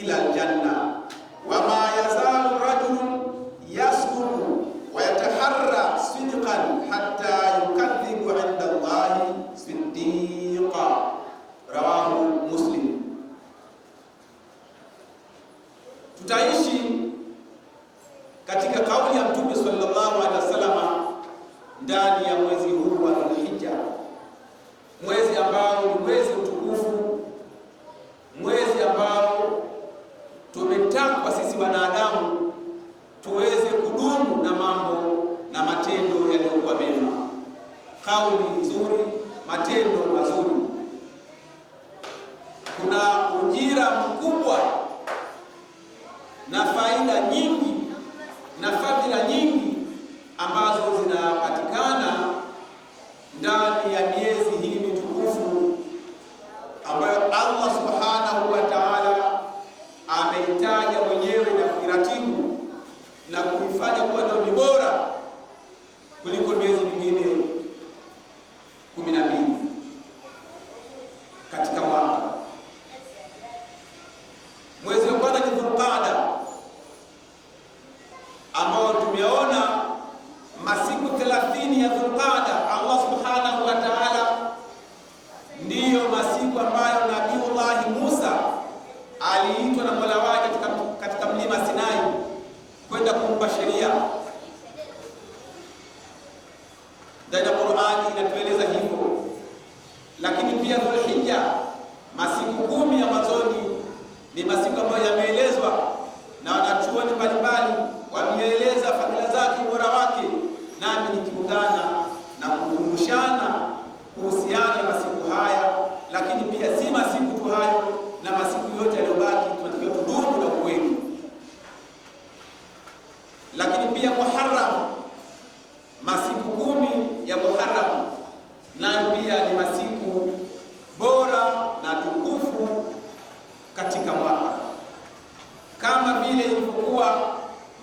ila matendo mazuri. Kuna ujira mkubwa na faida nyingi na fadhila nyingi ambazo zinapatikana ndani ya miezi hii mitukufu ambayo Allah subhanahu wa ta'ala ameitaja mwenyewe na kuiratibu na kuifanya kuwa ndio bora kuliko miezi mingine 12 katika mwaka. Mwezi wa kwanza ni Dhulqaada, ambao tumeona masiku 30 ya Dhulqaada. Allah subhanahu wa ta'ala ndiyo masiku ambayo Nabiullahi Musa aliitwa na Mola wake katika mlima Sinai kwenda kumpa sheria. Ndani ya Qur'ani inatueleza hivyo. Lakini pia Dhulhijja, masiku 10 ya mwanzoni ni masiku ambayo yameelezwa na wanachuoni mbalimbali, wameeleza fadhila zake, ubora wake, nami nikiungana na kukumbushana kuhusiana na masiku haya. Lakini pia si masiku tu hayo, na masiku yote yaliyobaki tunatakiwa tudumu na ukweli. Lakini pia Muharram, masiku 10 ya Muharram nayo pia ni masiku bora na tukufu katika mwaka, kama vile ilivyokuwa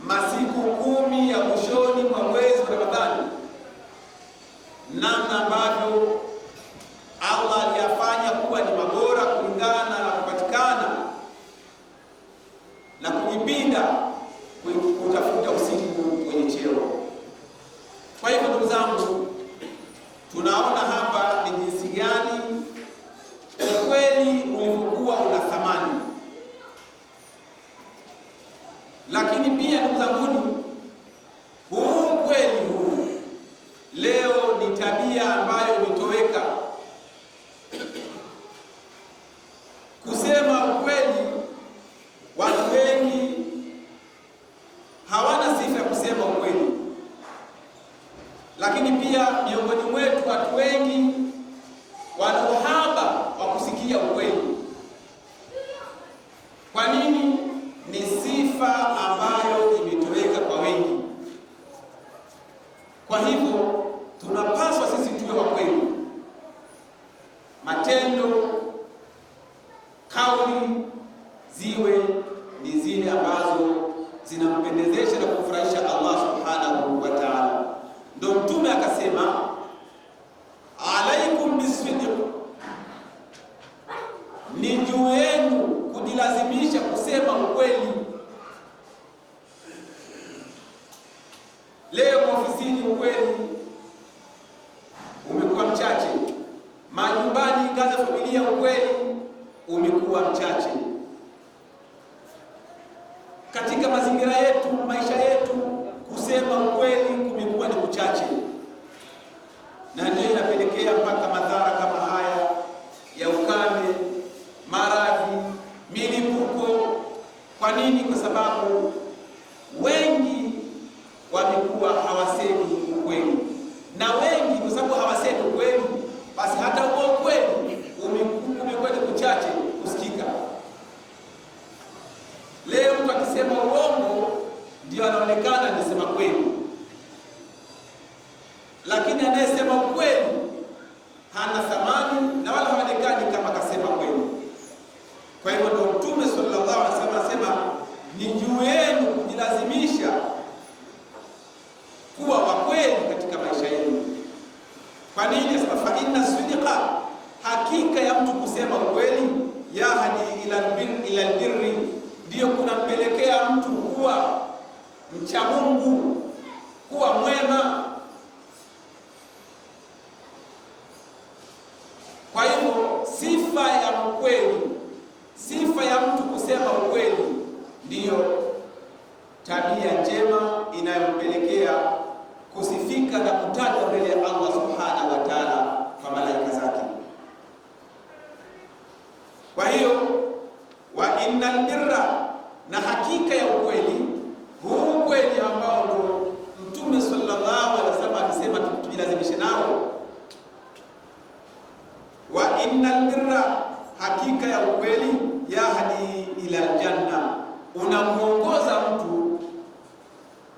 masiku 10 ya mwishoni mwa mwezi wa Ramadhani, namna ambavyo Allah aliyafanya kuwa ni mabora kulingana na kupatikana na kujipinda kutafuta usiku wenye cheo. Kwa hivyo ndugu zangu, tunaona hapa ni jinsi gani ukweli ulivyokuwa una thamani. Lakini pia ndugu zangu, huu kweli huu leo ni tabia ambayo imetoweka. Kusema ukweli, watu wengi hawana sifa ya kusema ukweli. Lakini pia miongoni mwetu watu wengi wana uhaba wa kusikia ukweli. Kwa nini? Ni sifa ambayo imetoweka kwa wengi. Kwa hivyo tunapaswa sisi tuwe wa kweli. Matendo, kauli ziwe ni zile ambazo zinampendezesha na kumfurahisha Allah subhanahu wa ta'ala. Ndio Mtume akasema, alaikum bisidq, ni juu yenu kujilazimisha kusema ukweli. Leo ofisini ukweli umekuwa mchache, majumbani, ngazi ya familia ukweli umekuwa mchache, katika mazingira yetu, maisha yetu, kusema ukweli kumekuwa ni kuchache, na ndio inapelekea mpaka madhara kama haya ya ukame, maradhi, milipuko. Kwa nini? Kwa sababu wengi wamekuwa hawasemi ukweli, na wengi kwa sababu hawasemi ukweli, basi hata huo ukweli umekuwa ni kuchache kusikika. Leo mtu akisema uongo ndio anaonekana anasema kweli, lakini anayesema ukweli hana thamani na wala haonekani kama akasema kweli. Kwa hivyo ndio Mtume sallallahu alaihi wasallam anasema ni juu yenu kujilazimisha kuwa wa kweli katika maisha yenu. Kwa nini? Fa inna sidqa, hakika ya mtu kusema ukweli, yahdi ila albirri, ndio kunampelekea mtu kuwa mcha Mungu, kuwa mwema. Kwa hivyo sifa ya ukweli, sifa ya mtu kusema ukweli, ndiyo tabia njema inayompelekea kusifika na kutajwa mbele ya Allah subhanahu wa ta'ala kwa malaika zake. Kwa hiyo wa innal birra, na hakika ya ukweli, huu ukweli ambao ndo Mtume sallallahu alaihi wasallam akisema tujilazimishe nao, innal birra, hakika ya ukweli, yahdi ila aljanna, unamuongoza mtu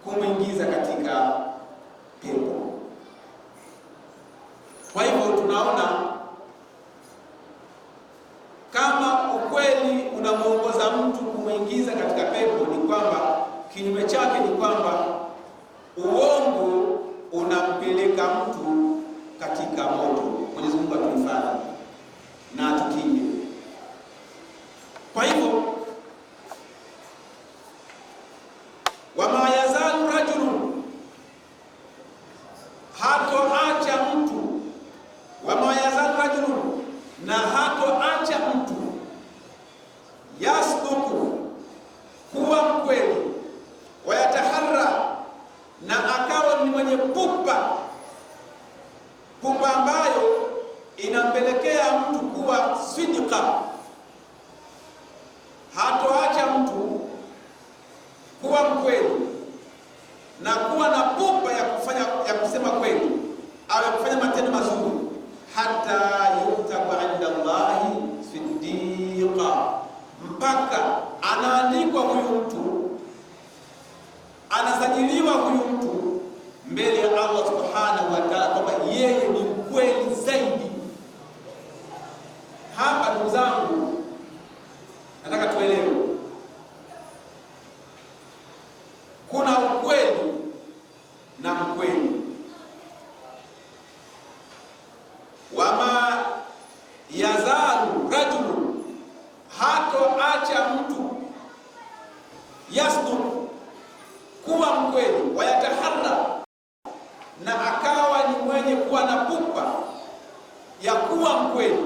kumwingiza katika pepo. Kwa hivyo tunaona kama ukweli unamuongoza mtu kumwingiza katika pepo, ni kwamba kinyume chake ni kwamba uongo unampeleka mtu katika moto. Mwenyezi Mungu atuhifadhi na atukinge. Kwa hivyo wama yazalu rajulun, hatoacha mtu, wama yazalu rajulun, na hatoacha mtu, yasduku, kuwa mkweli, wayataharra, na akawa ni mwenye pupa ambayo inampelekea mtu kuwa sidika. Hatoacha mtu kuwa mkweli na kuwa na pupa ya kusema kweli au ya kufanya matendo mazuri, hata yuktabu inda Allahi siddiqa, mpaka anaandikwa huyu mtu, anasajiliwa huyu mtu mbele ya Allah subhanahu wa ta'ala kwamba yeye ni mkweli zaidi. Hapa ndugu zangu, nataka tuelewe kuna ukweli na mkweli. Wama yazalu rajulu, hatoacha mtu, yasduq, kuwa mkweli, wayataharra, na akawa ni mwenye kuwa na pupa ya kuwa mkweli,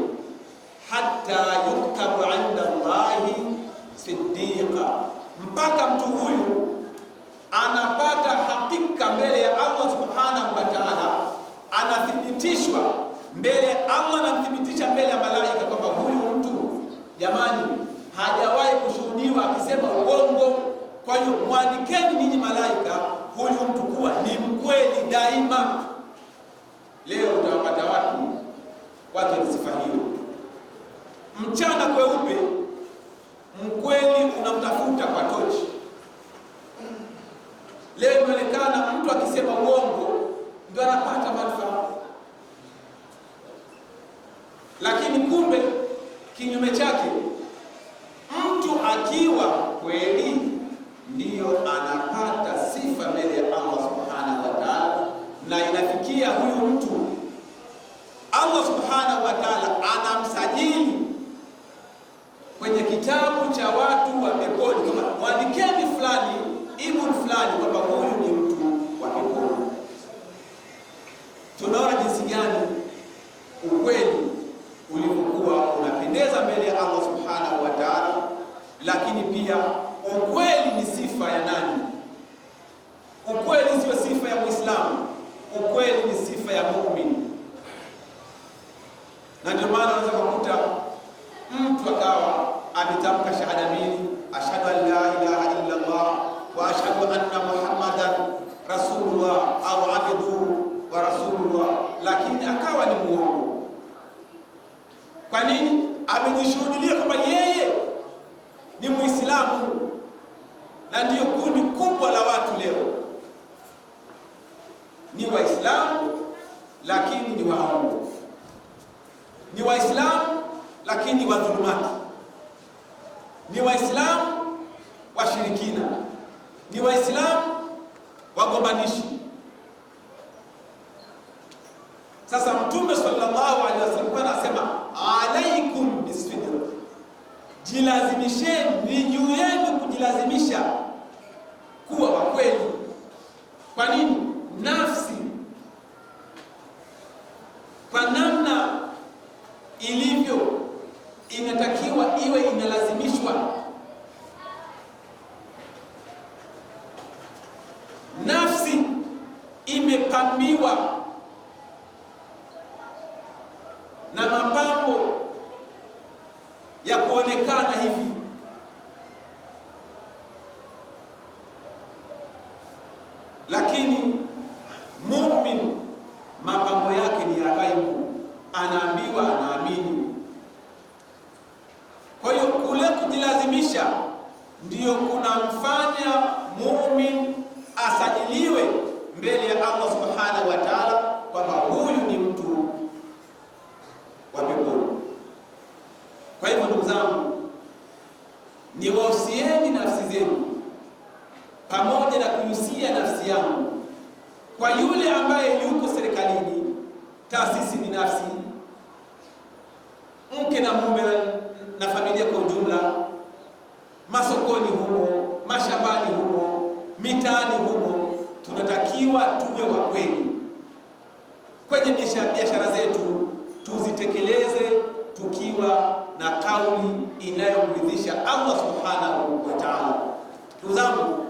hata yuktabu inda Allahi siddiqa, mpaka mtu huyu anapata hakika mbele ya Allah subhanahu wa ta'ala, anathibitishwa mbele ya Allah, anathibitisha mbele ya malaika kwamba huyu mtu, jamani, hajawahi kushuhudiwa akisema uongo. Kwa hiyo mwandikeni ninyi malaika huyu mtu kuwa ni mkweli daima. Leo utawapata watu ni sifa hiyo, mchana kweupe, mkweli unamtafuta kwa tochi. Leo inaonekana mtu akisema uongo ndio anapata manufaa, lakini kumbe kinyume chake, mtu akiwa kweli ndiyo anapata sifa mbele ya Allah subhanahu wa ta'ala, na inafikia huyu mtu Allah subhanahu wa ta'ala anamsajili kwenye kitabu cha watu wa peponi, kama mwandikeni fulani ibn fulani kwamba huyu ni mtu wa peponi. Tunaona jinsi gani ukweli ulivyokuwa unapendeza mbele ya Allah subhanahu wa ta'ala, lakini pia ukweli ni sifa ya nani? Ukweli sio sifa ya Muislamu, ukweli ni sifa ya muumini. Na ndio maana unaweza kukuta mtu akawa ametamka shahada mbili, ashhadu an la ilaha illa Allah wa ashhadu anna Muhammadan rasulullah au abduhu wa rasulullah, lakini akawa ni muongo. Kwa nini? Amejishuhudia kwamba yeye ni Muislamu, na ndiyo kundi kubwa la watu leo ni Waislamu lakini ni waongo, ni Waislamu lakini ni wadhulumati, ni Waislamu washirikina, ni Waislamu wagombanishi. Sasa Mtume sallallahu alaihi wasallam anasema alaikum bisidq, jilazimisheni, ni juu yenu kujilazimisha kuwa wa kweli. Kwa nini? Nafsi kwa namna ilivyo inatakiwa iwe inalazimishwa. Nafsi imepambiwa na mapambo ya kuonekana hivi, lakini muumini mapambo yake ni ya ghaibu, anaambiwa anaamini. kujisalimisha ndiyo kunamfanya muumini asajiliwe mbele ya Allah subhanahu wa ta'ala kwamba huyu ni mtu wa peponi. Kwa hivyo ndugu zangu, niwahusieni nafsi zenu pamoja na kuhusia nafsi yangu kwa yule ambaye yuko serikalini, taasisi binafsi, mke na mume na familia kwa ujumla, masokoni humo, mashambani humo, mitaani humo, tunatakiwa tuwe wa kweli kwenye biashara zetu, tuzitekeleze tukiwa na kauli inayomridhisha Allah subhanahu wa ta'ala. Ndugu zangu,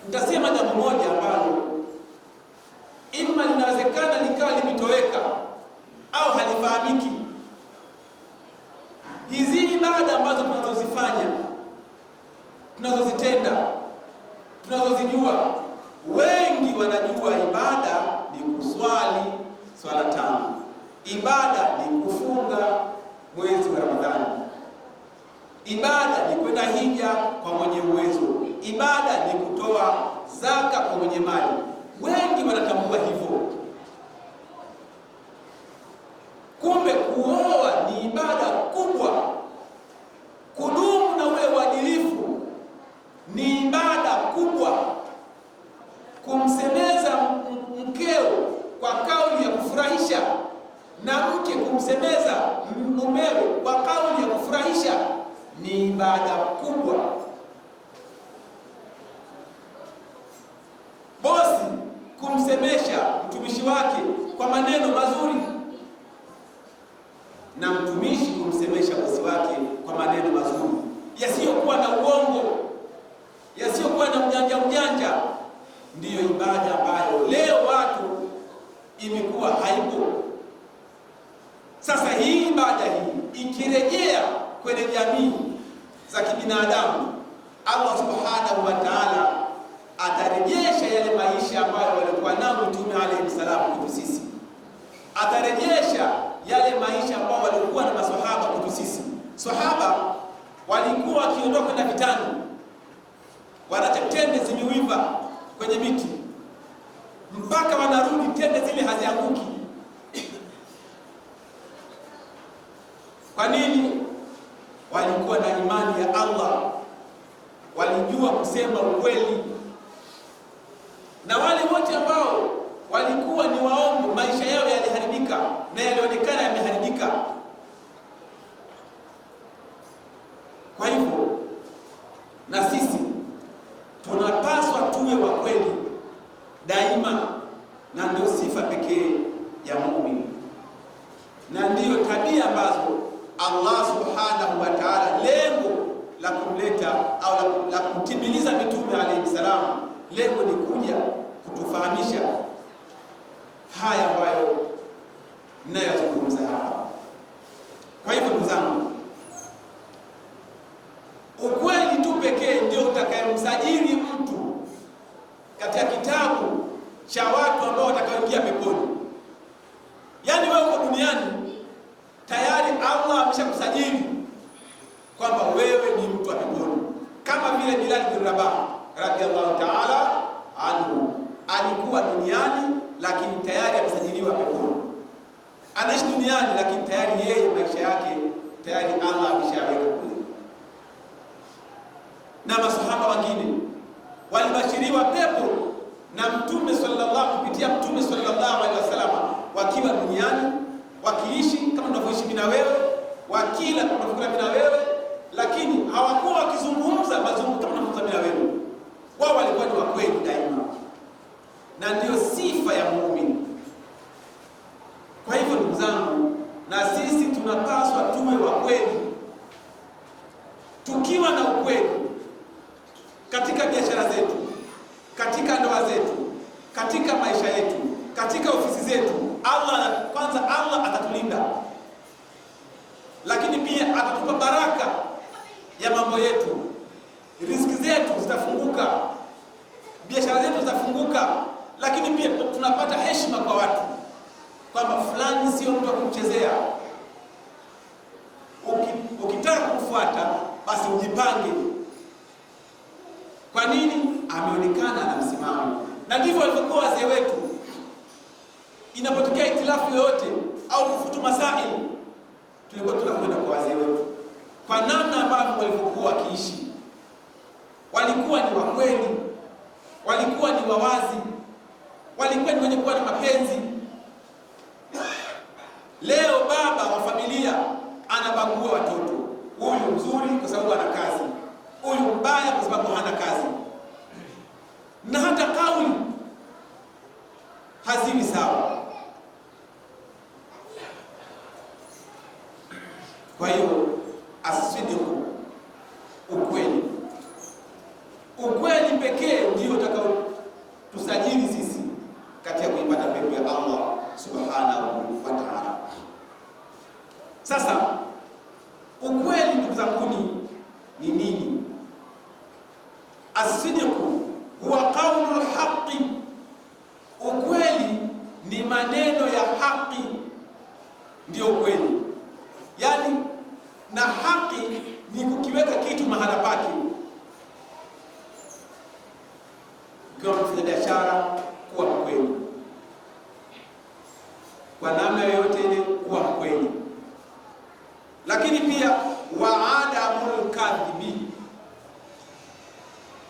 nitasema jambo moja ambalo ima linawezekana likawa limetoweka au halifahamiki. Hizi ibada ambazo tunazozifanya, tunazozitenda, tunazozijua, wengi wanajua ibada ni kuswali swala tano, ibada ni kufunga mwezi wa Ramadhani, ibada ni kwenda hija kwa mwenye uwezo, ibada ni kutoa zaka kwa mwenye mali. Wengi wanatambua hivyo. Kumbe kuoa ni ibada kubwa, kudumu na ule uadilifu ni ibada kubwa, kumsemeza mkeo kwa kauli ya kufurahisha na mke kumsemeza mumewe kwa kauli ya kufurahisha ni ibada kubwa. Bosi kumsemesha mtumishi wake kwa maneno mazuri na mtumishi kumsemesha bosi wake kwa maneno mazuri yasiyokuwa na uongo, yasiyokuwa na ujanja, ndiyo ibada ambayo leo watu imekuwa haipo. Sasa hii ibada hii ikirejea kwenye jamii za kibinadamu, Allah subhanahu wa ta'ala atarejesha yale maisha ambayo walikuwa nao Mtume alayhi salamu kwetu sisi, atarejesha yale maisha ambayo walikuwa na maswahaba kwetu sisi. Sahaba walikuwa wakiondoka kwenda vitani, wanacha tende zimeiva kwenye miti mpaka wanarudi tende zile hazianguki. Kwa nini? Walikuwa na imani ya Allah, walijua kusema ukweli. Na wale wote ambao walikuwa ni waongo, maisha yao yaliharibika na yalionekana yameharibika. Kwa hivyo na sisi tunapaswa tuwe wa kweli daima, na ndio sifa pekee ya muumini, na ndiyo tabia ambazo Allah subhanahu wa ta'ala lengo la kumleta au la kumtimiliza mitume alayhi salam, lengo ni kuja kutufahamisha haya ambayo ninayozungumza hapa. Kwa hivyo ndugu zangu, ukweli tu pekee ndio utakayemsajili mtu katika kitabu cha watu ambao watakaoingia peponi. Yaani wewe uko duniani tayari Allah ameshakusajili kwamba wewe ni mtu wa peponi, kama vile Bilal bin Rabah radhiallahu ta'ala anhu alikuwa duniani lakini tayari amesajiliwa peponi. Anaishi duniani lakini tayari yeye maisha yake tayari Allah ameshaweka kule. Na masahaba wengine walibashiriwa pepo na Mtume sallallahu kupitia Mtume sallallahu alaihi wasallam wakiwa duniani, wakiishi kama tunavyoishi mimi na wewe, wakila kama tunavyokula mimi na wewe, lakini hawakuwa wakizungumza mazungumzo kama tunazungumza mimi na wewe. Wao walikuwa ni wa kweli daima, na ndio sifa ya muumini. Kwa hivyo ndugu zangu, na sisi tunapaswa tuwe wa kweli. Tukiwa na ukweli katika biashara zetu, katika ndoa zetu, katika maisha yetu, katika ofisi zetu, Allah atatulinda, lakini pia atatupa baraka ya mambo yetu. Riziki zetu zitafunguka, biashara zetu zitafunguka, lakini pia tunapata heshima kwa watu kwamba fulani sio mtu wa kumchezea. Ukitaka kumfuata basi basi ujipange. Kwa nini? Ameonekana na msimamo. Na ndivyo walivyokuwa wazee wetu. Inapotokea itilafu yoyote au kufutu masaili, tulikuwa tunakwenda kwa wazee wetu, kwa namna ambavyo walivyokuwa wakiishi. Walikuwa ni wakweli, walikuwa ni wawazi, walikuwa ni wenye kuwa na mapenzi. Leo baba wa familia anabagua watoto, huyu mzuri kwa sababu ana kazi, huyu mbaya kwa sababu hana kazi, na hata kauli haziwi sawa. Kwa hiyo asidiku, ukweli, ukweli pekee ndio utakao tusajili sisi katika kuipata pepo ya Allah subhanahu wa ta'ala. Sasa ukweli, ndugu zangu, ni nini? Asidiku huwa qaulul haqqi, ukweli ni maneno ya haki, ndio ukweli. Yani, na haki ni kukiweka kitu mahala pake. Kwa kufanya biashara, kuwa mkweli kwa namna yoyote ile, kuwa mkweli. Lakini pia waadamul kadhibi,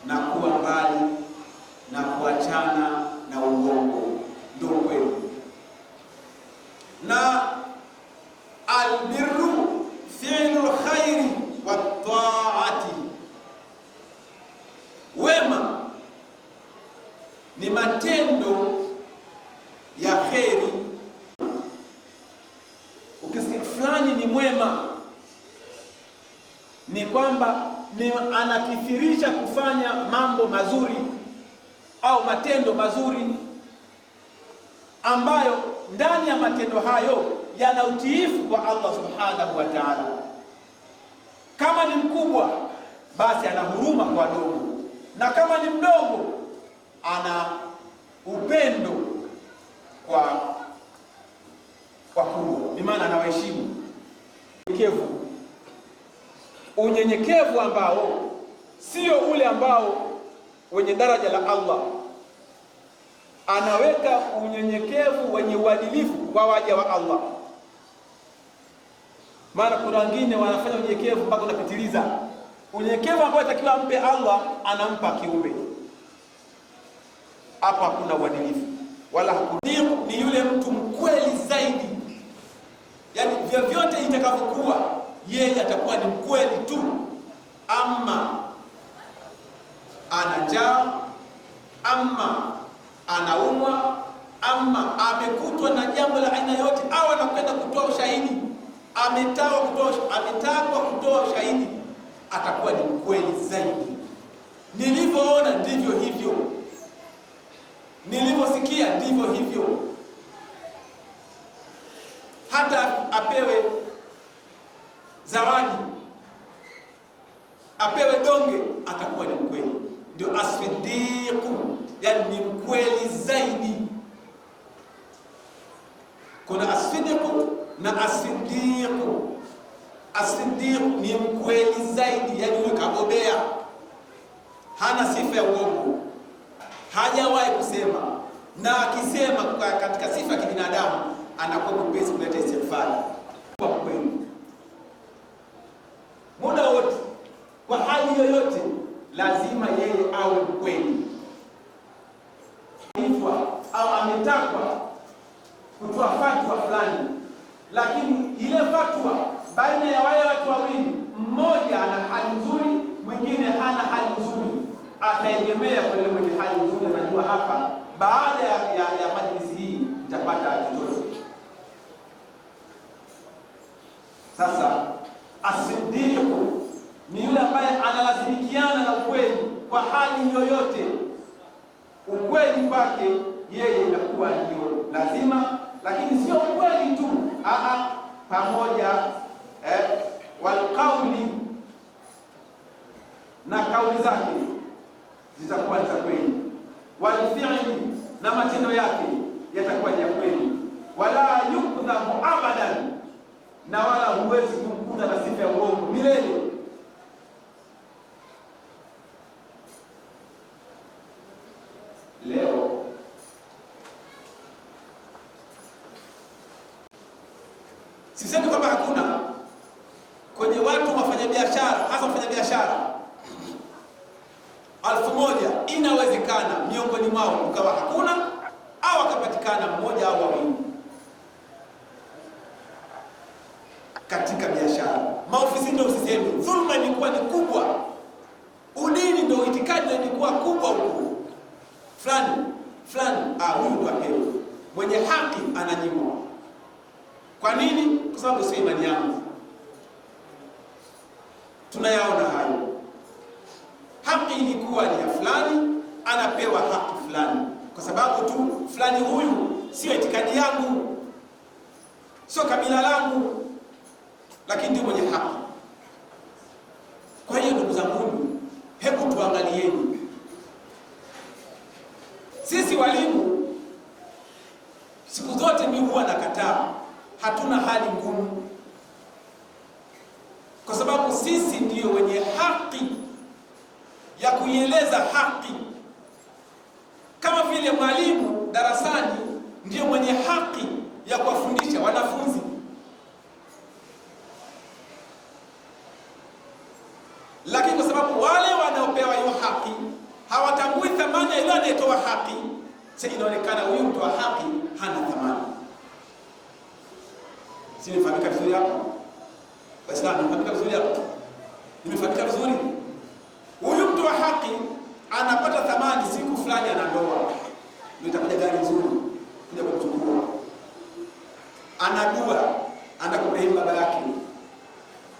na kuwa mbali na kuachana na uongo, ndio kweli. Na albirru fi'lul khairi wa ta'ati, wema ni matendo ya kheri. Ukisikia fulani ni mwema, ni kwamba anakithirisha kufanya mambo mazuri au matendo mazuri, ambayo ndani ya matendo hayo yana utiifu kwa Allah subhanahu wa ta'ala. Kama ni mkubwa, basi ana huruma kwa wadogo, na kama ni mdogo, ana upendo kwa wakubwa, ni maana anawaheshimu. Unyenyekevu ambao sio ule ambao wenye daraja la Allah. Anaweka unyenyekevu wenye uadilifu kwa waja wa Allah. Maana kuna wengine wanafanya unyenyekevu mpaka unapitiliza. Unyenyekevu ambao atakiwa ampe Allah, anampa kiumbe. Hapa hakuna uadilifu wala hakuna. Ni yule mtu mkweli zaidi, yaani vyovyote itakavyokuwa, yeye atakuwa ni mkweli tu. Ama ana njaa, ama anaumwa, ama amekutwa na jambo la aina yote, au anakwenda kutoa ushahidi, ametakwa kutoa ushahidi, atakuwa ni mkweli zaidi. Nilivyoona ndivyo hivyo, nilivyosikia ndivyo hivyo. Hata apewe zawadi, apewe donge, atakuwa ni mkweli. Ndio asfidiku, yani ni mkweli zaidi. Kuna asfidiku na asidiku. Asidiku ni mkweli zaidi, yani yule kabobea, hana sifa ya uongo, hajawahi kusema, na akisema katika sifa ya kibinadamu anakuwa mpesi kuleta istighfar. Kwa kweli muda wote, kwa hali yoyote, lazima yeye awe mkweli. Au ametakwa kutoa fatwa fulani, lakini ile fatwa baina ya wale watu wawili, mmoja ana hali nzuri, mwingine hana hali nzuri, ataegemea kwa yule mwenye hali nzuri. Anajua hapa, baada ya majlisi hii nitapata chochote. Sasa asidiku ni yule ambaye analazimikiana na ukweli kwa hali yoyote. Ukweli kwake yeye inakuwa ndio lazima, lakini sio ukweli tu, pamoja walqauli, na kauli zake zitakuwa za kweli, walfi'li, na matendo yake yatakuwa ya kweli. Wala yukdhabu abadan, na wala huwezi kumkuta na sifa ya uongo milele. Sisemi kwamba hakuna. Kwenye watu wafanyabiashara, hasa wafanyabiashara 1000 inawezekana miongoni mwao ukawa hakuna au akapatikana mmoja au wawili katika biashara. Maofisi ndio usiseme, dhulma ilikuwa ni kubwa, udini ndio itikadi ilikuwa kubwa huko. Fulani huyu ndo apewe, mwenye haki ananyimwa. Kwa nini? Kwa sababu sio imani yangu. Tunayaona hayo. Haki ilikuwa ni ya fulani, anapewa haki fulani kwa sababu tu fulani huyu sio itikadi yangu, sio kabila langu, lakini ndio mwenye haki. Kwa hiyo ndugu zangu, hebu tuangalieni. Sisi walimu siku zote mimi huwa nakataa, hatuna hali ngumu, kwa sababu sisi ndio wenye haki ya kuieleza haki. Kama vile mwalimu darasani ndio mwenye haki ya kuwafundisha wanafunzi, lakini kwa sababu wale wanaopewa hiyo haki hawatambui thamani ya yule anayetoa haki, sasa inaonekana huyu mtu wa haki hana thamani. Si nifahamika vizuri hapo? Waislamu, nifahamika vizuri hapo? Nimefahamika vizuri? Huyu mtu wa haki anapata thamani siku fulani ana ndoa. Ndio itakuja gari nzuri kuja kumchukua. Anadua, anakurehemu baba yake.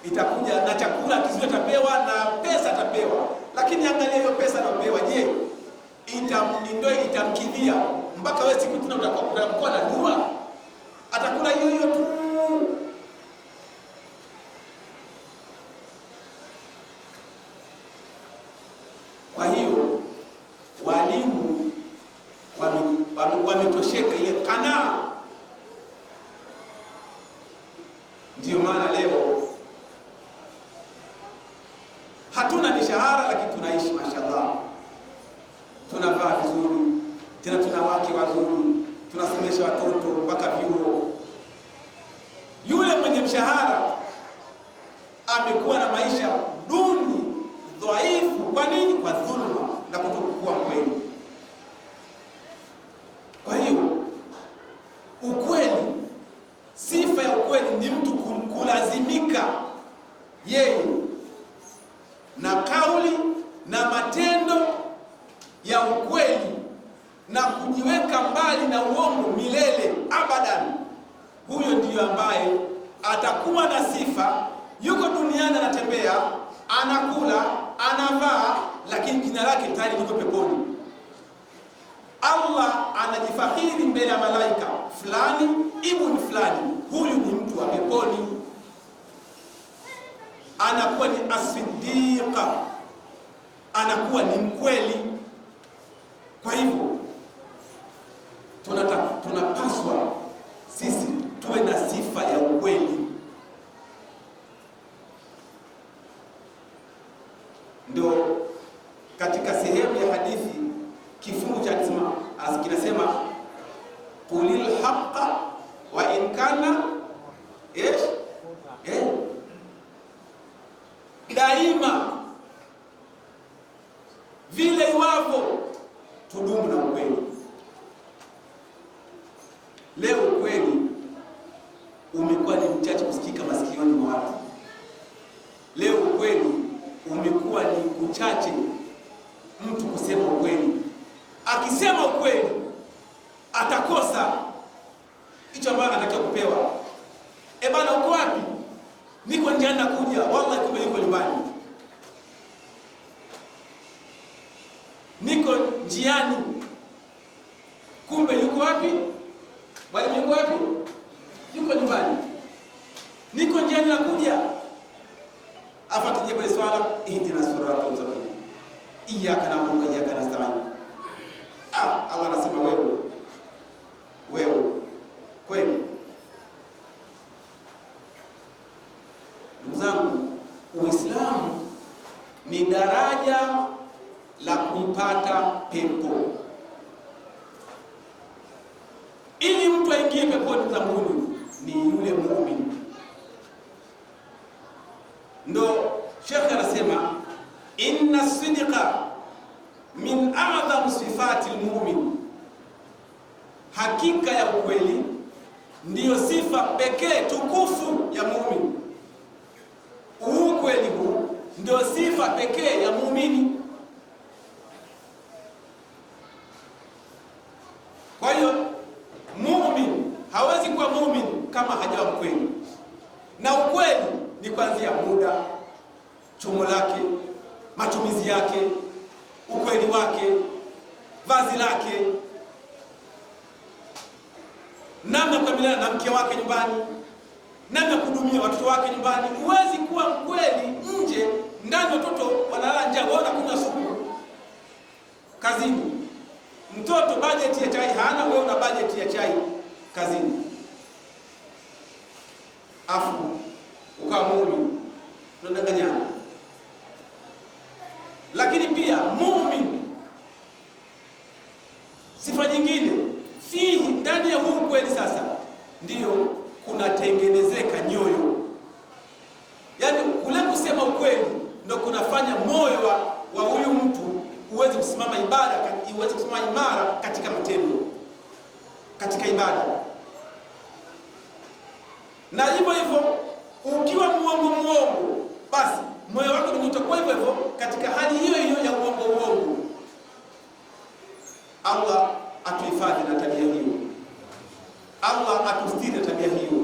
Itakuja na chakula kizuri atapewa na pesa atapewa. Lakini angalia hiyo pesa anayopewa, je, ndio itamkidhia mpaka wewe siku tena utakuwa na dua? Atakula hiyo hiyo tu. Kwa hiyo walimu wametosheka ile kanaa. Ndio maana leo hatuna mishahara, lakini tunaishi mashallah. Tunavaa vizuri, tena tuna wake wazuri, tunasomesha watoto mpaka vyuo. Yule mwenye mshahara amekuwa na maisha duni, dhaifu. Kwa nini? Kwa dhulma na kutokuwa kweli. Kwa hiyo ukweli, sifa ya ukweli ni mtu kulazimika yeye na kauli na matendo ya ukweli na kujiweka mbali na uongo milele abadan. Huyo ndiyo ambaye atakuwa na sifa, yuko duniani anatembea, anakula, anavaa, lakini jina lake tayari liko peponi. Allah anajifakhiri mbele ya malaika, fulani ibn fulani, huyu ni mtu wa peponi. Anakuwa ni as-siddiqa, anakuwa ni mkweli. Kwa hivyo tunapaswa sisi tuwe na sifa ya ukweli. Ndio katika sehemu ya hadithi kifungu cha kinasema qulil haqqa wa in kana daima, vile iwapo tudumu na ukweli. Leo ukweli umekuwa ni mchache kusikika masikioni mwa watu. Leo ukweli umekuwa ni kuchache mtu kusema ukweli. Akisema ukweli atakosa hicho ambacho anatakiwa kupewa. Bana, uko wapi? Niko njiani nakuja. Wallahi kumbe yuko nyumbani. Niko njiani. Kumbe yuko wapi? Mwalimu yuko wapi? Yuko nyumbani. Niko njiani nakuja. Afatije kwa swala ihdina siratal mustaqim. Iyyaka na'budu wa iyyaka nasta'in. Allah anasema wewe kweli. Ndugu zangu, Uislamu ni daraja la kupata pepo. Ili mtu aingie peponi, ndugu zangu, ni yule muumini Ndo Sheikh anasema inna sidqa min a'zam sifati almu'min, hakika ya ukweli ndiyo sifa pekee tukufu ya muumini. Ukweli huu ndio sifa pekee ya muumini. Kwa hiyo muumini hawezi kuwa muumini kama hajawa mkweli, na ukweli ni kuanzia muda, chumo lake, matumizi yake, ukweli wake, vazi lake, namna kukabiliana na mke wake nyumbani, namna kuhudumia watoto wake nyumbani. Huwezi kuwa mkweli nje, ndani watoto wanalala njaa, wewe unakunywa supu. Kazini mtoto bajeti ya chai hana, wewe una bajeti ya chai kazini, afu ukawa muumini, tunadanganyana. Lakini pia muumini, sifa nyingine fihi, ndani ya huu kweli sasa ndiyo kunatengenezeka nyoyo. Yaani kule kusema ukweli ndio kunafanya moyo wa huyu mtu uweze kusimama ibada, uweze kusimama imara katika matendo, katika ibada. Na hivyo hivyo ukiwa muongo, basi moyo wako ndio utakuwa hivyo hivyo katika hali hiyo hiyo ya uongo. Allah atuhifadhi na tabia hiyo. Allah atustiri na tabia hiyo.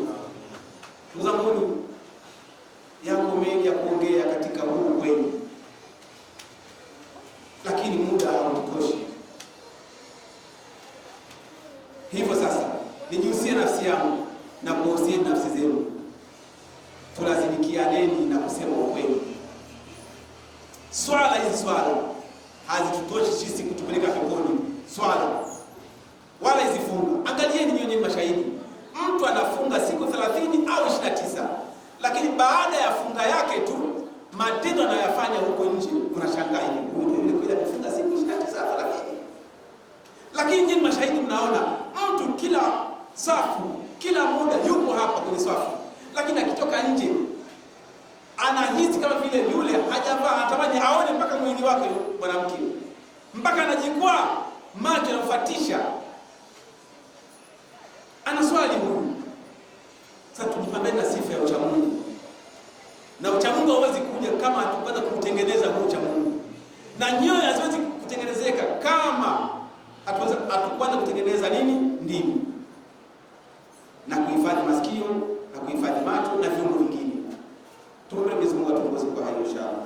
Ndugu zangu, yako mengi ya kuongea katika huu kweli, lakini muda hautoshi. Hivyo sasa nijihusie nafsi yangu na kuhusia nafsi zenu, tulazimikianeni na kusema ukweli. Hizi swala hazitutoshi sisi kutupeleka peponi, wala hizi funga. Angalieni nyinyi mashahidi, mtu anafunga siku 30 au 29, lakini baada ya funga yake tu matendo anayofanya huko nje unashangaa, ile kufunga siku 29 30. Lakini nyinyi mashahidi mnaona mtu kila safu, kila muda yuko hapa kwenye safu, lakini akitoka nje anahisi kama vile yule hajavaa, anatamani aone mpaka mwili wake mwanamke, mpaka anajikwaa, macho yanamfuatisha. Ana swali huyu. Sasa tujipambane na sifa ya uchamungu. Na uchamungu hauwezi kuja kama hatukwenda kutengeneza huo uchamungu. Na nyoyo haziwezi kutengenezeka kama hatukwenda kutengeneza nini? Ndimi. Na kuhifadhi masikio, na kuhifadhi macho na viungo vingine. Tuombe Mwenyezi Mungu atuongoze kwa hayo inshallah.